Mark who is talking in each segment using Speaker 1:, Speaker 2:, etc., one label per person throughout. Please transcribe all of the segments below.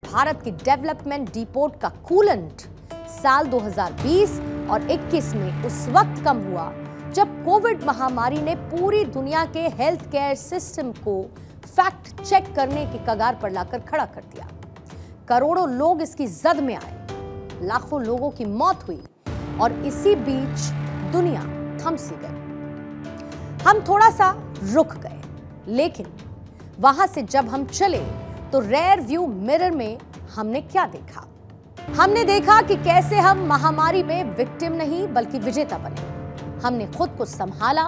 Speaker 1: भारत की development depot का coolant साल 2020 और 21 में उस वक्त कम हुआ जब कोविड महामारी ने पूरी दुनिया के हेल्थ केयर सिस्टम को फैक्ट चेक करने की कगार पर लाकर खड़ा कर दिया। करोड़ों लोग इसकी जद में आए, लाखों लोगों की मौत हुई और इसी बीच दुनिया थम सी गई। हम थोड़ा सा रुक गए, लेकिन वहां से जब हम चले तो रेयर व्यू मिरर में हमने क्या देखा? हमने देखा कि कैसे हम महामारी में विक्टिम नहीं बल्कि विजेता बने। हमने खुद को संभाला,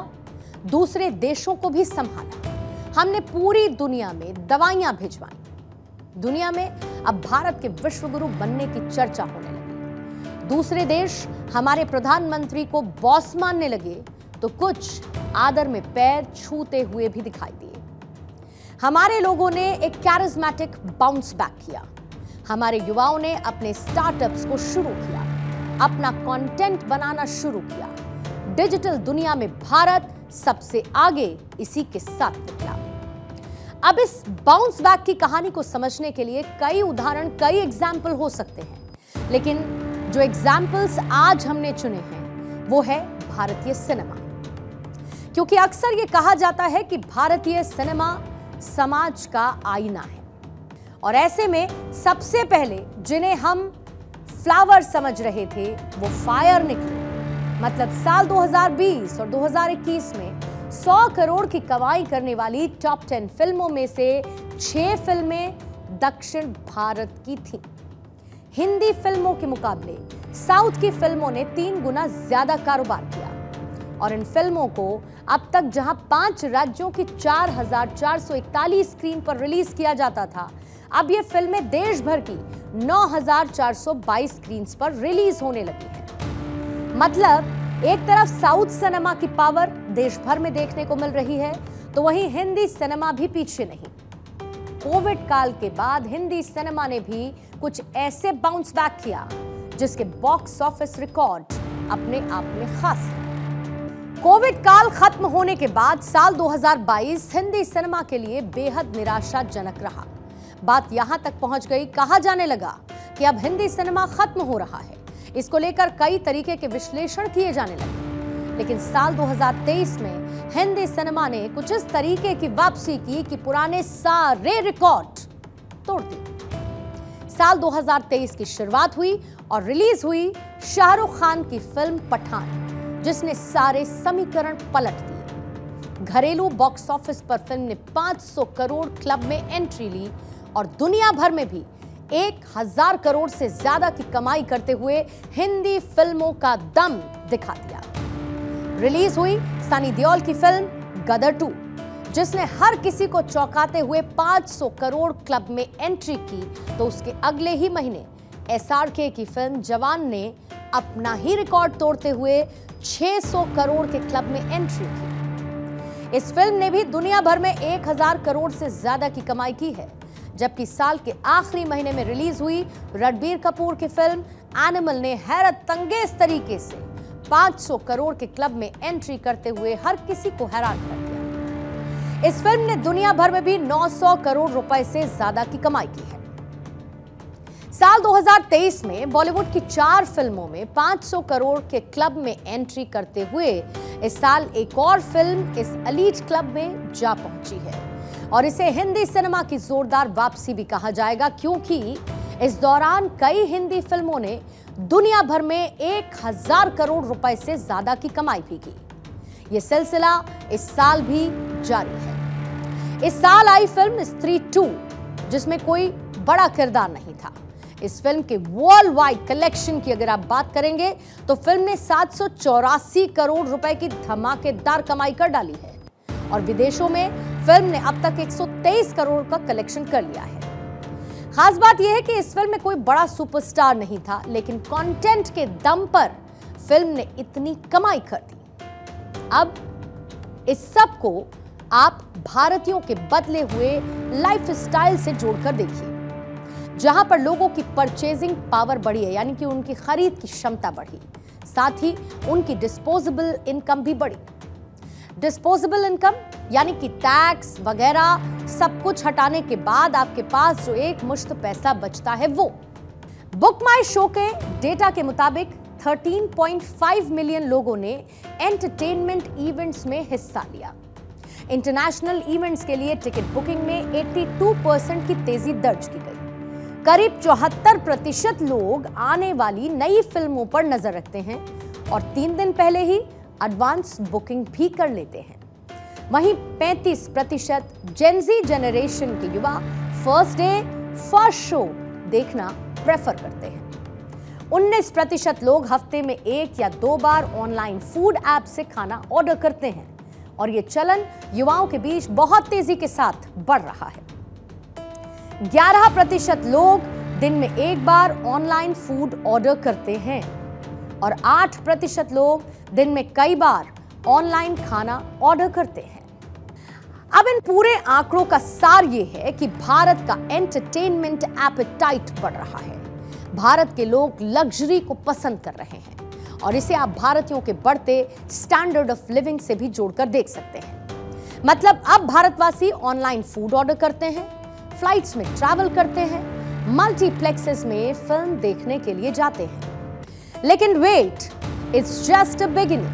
Speaker 1: दूसरे देशों को भी संभाला। हमने पूरी दुनिया में दवाइयां भिजवाई। दुनिया में अब भारत के विश्वगुरु बनने की चर्चा होने लगी। दूसरे देश हमारे प्रधानमंत्री को बॉस मानने लगे तो कुछ आदर में पैर छूते हुए भी दिखाई दिए। हमारे लोगों ने एक कैरिज्मेटिक बाउंस बैक किया। हमारे युवाओं ने अपने स्टार्टअप्स को शुरू किया, अपना कंटेंट बनाना शुरू किया। डिजिटल दुनिया में भारत सबसे आगे इसी के साथ निकला। अब इस बाउंस बैक की कहानी को समझने के लिए कई उदाहरण, कई एग्जाम्पल हो सकते हैं, लेकिन जो एग्जाम्पल्स आज हमने चुने हैं वो है भारतीय सिनेमा। क्योंकि अक्सर ये कहा जाता है कि भारतीय सिनेमा समाज का आईना है, और ऐसे में सबसे पहले जिन्हें हम फ्लावर समझ रहे थे वो फायर निकले। मतलब साल 2020 और 2021 में 100 करोड़ की कमाई करने वाली टॉप 10 फिल्मों में से 6 फिल्में दक्षिण भारत की थीं। हिंदी फिल्मों के मुकाबले साउथ की फिल्मों ने 3 गुना ज्यादा कारोबार किया, और इन फिल्मों को अब तक जहां 5 राज्यों की 4,441 स्क्रीन पर रिलीज किया जाता था, अब ये फिल्में देश भर की 9,422 स्क्रीन पर रिलीज होने लगी हैं। मतलब एक तरफ साउथ सिनेमा की पावर देश भर में देखने को मिल रही है, तो वहीं हिंदी सिनेमा भी पीछे नहीं। कोविड काल के बाद हिंदी सिनेमा ने भी कुछ ऐसे बाउंस बैक किया जिसके बॉक्स ऑफिस रिकॉर्ड अपने आप में खास है। कोविड काल खत्म होने के बाद साल 2022 हिंदी सिनेमा के लिए बेहद निराशाजनक रहा। बात यहां तक पहुंच गई, कहा जाने लगा कि अब हिंदी सिनेमा खत्म हो रहा है। इसको लेकर कई तरीके के विश्लेषण किए जाने लगे, लेकिन साल 2023 में हिंदी सिनेमा ने कुछ इस तरीके की वापसी की कि पुराने सारे रिकॉर्ड तोड़ दिए। साल 2023 की शुरुआत हुई और रिलीज हुई शाहरुख खान की फिल्म पठान, जिसने सारे समीकरण पलट दिए। घरेलू बॉक्स ऑफिस पर फिल्म ने 500 करोड़ क्लब में एंट्री ली और दुनिया भर में भी 1000 करोड़ से ज्यादा की कमाई करते हुए हिंदी फिल्मों का दम दिखा दिया। रिलीज हुई सनी देओल की फिल्म गदर 2, जिसने हर किसी को चौंकाते हुए 500 करोड़ क्लब में एंट्री की, तो उसके अगले ही महीने एसआरके की फिल्म जवान ने अपना ही रिकॉर्ड तोड़ते हुए 600 करोड़ के क्लब में एंट्री की। इस फिल्म ने भी दुनिया भर में 1000 करोड़ से ज्यादा की कमाई की है। जबकि साल के आखिरी महीने में रिलीज हुई रणबीर कपूर की फिल्म एनिमल ने हैरत अंगेज तरीके से 500 करोड़ के क्लब में एंट्री करते हुए हर किसी को हैरान कर दिया। इस फिल्म ने दुनिया भर में भी 900 करोड़ रुपए से ज्यादा की कमाई की है। साल 2023 में बॉलीवुड की 4 फिल्मों में 500 करोड़ के क्लब में एंट्री करते हुए इस साल एक और फिल्म इस एलीट क्लब में जा पहुंची है, और इसे हिंदी सिनेमा की जोरदार वापसी भी कहा जाएगा, क्योंकि इस दौरान कई हिंदी फिल्मों ने दुनिया भर में 1000 करोड़ रुपए से ज्यादा की कमाई भी की। यह सिलसिला इस साल भी जारी है। इस साल आई फिल्म स्त्री 2, जिसमें कोई बड़ा किरदार नहीं था। इस फिल्म के वर्ल्ड वाइड कलेक्शन की अगर आप बात करेंगे तो फिल्म ने 784 करोड़ रुपए की धमाकेदार कमाई कर डाली है, और विदेशों में फिल्म ने अब तक 123 करोड़ का कलेक्शन कर लिया है। खास बात यह है कि इस फिल्म में कोई बड़ा सुपरस्टार नहीं था, लेकिन कंटेंट के दम पर फिल्म ने इतनी कमाई कर दी। अब इस सब को आप भारतीयों के बदले हुए लाइफस्टाइल से जोड़कर देखिए, जहां पर लोगों की परचेजिंग पावर बढ़ी है, यानी कि उनकी खरीद की क्षमता बढ़ी, साथ ही उनकी डिस्पोजेबल इनकम भी बढ़ी। डिस्पोजेबल इनकम यानी कि टैक्स वगैरह सब कुछ हटाने के बाद आपके पास जो एक मुश्त पैसा बचता है वो। बुक माई शो के डेटा के मुताबिक 13.5 मिलियन लोगों ने एंटरटेनमेंट इवेंट्स में हिस्सा लिया। इंटरनेशनल इवेंट्स के लिए टिकट बुकिंग में 82% की तेजी दर्ज की गई। करीब 74% लोग आने वाली नई फिल्मों पर नजर रखते हैं और 3 दिन पहले ही एडवांस बुकिंग भी कर लेते हैं। वहीं 35% जेनजी जनरेशन के युवा फर्स्ट डे फर्स्ट शो देखना प्रेफर करते हैं। 19% लोग हफ्ते में 1 या 2 बार ऑनलाइन फूड ऐप से खाना ऑर्डर करते हैं और ये चलन युवाओं के बीच बहुत तेजी के साथ बढ़ रहा है। 11% लोग दिन में 1 बार ऑनलाइन फूड ऑर्डर करते हैं और 8% लोग दिन में कई बार ऑनलाइन खाना ऑर्डर करते हैं। अब इन पूरे आंकड़ों का सार यह है कि भारत का एंटरटेनमेंट एपेटाइट बढ़ रहा है। भारत के लोग लग्जरी को पसंद कर रहे हैं और इसे आप भारतीयों के बढ़ते स्टैंडर्ड ऑफ लिविंग से भी जोड़कर देख सकते हैं। मतलब अब भारतवासी ऑनलाइन फूड ऑर्डर करते हैं, फ्लाइट्स में ट्रैवल करते हैं, मल्टीप्लेक्सेस में फिल्म देखने के लिए जाते हैं। लेकिन wait, it's just a beginning.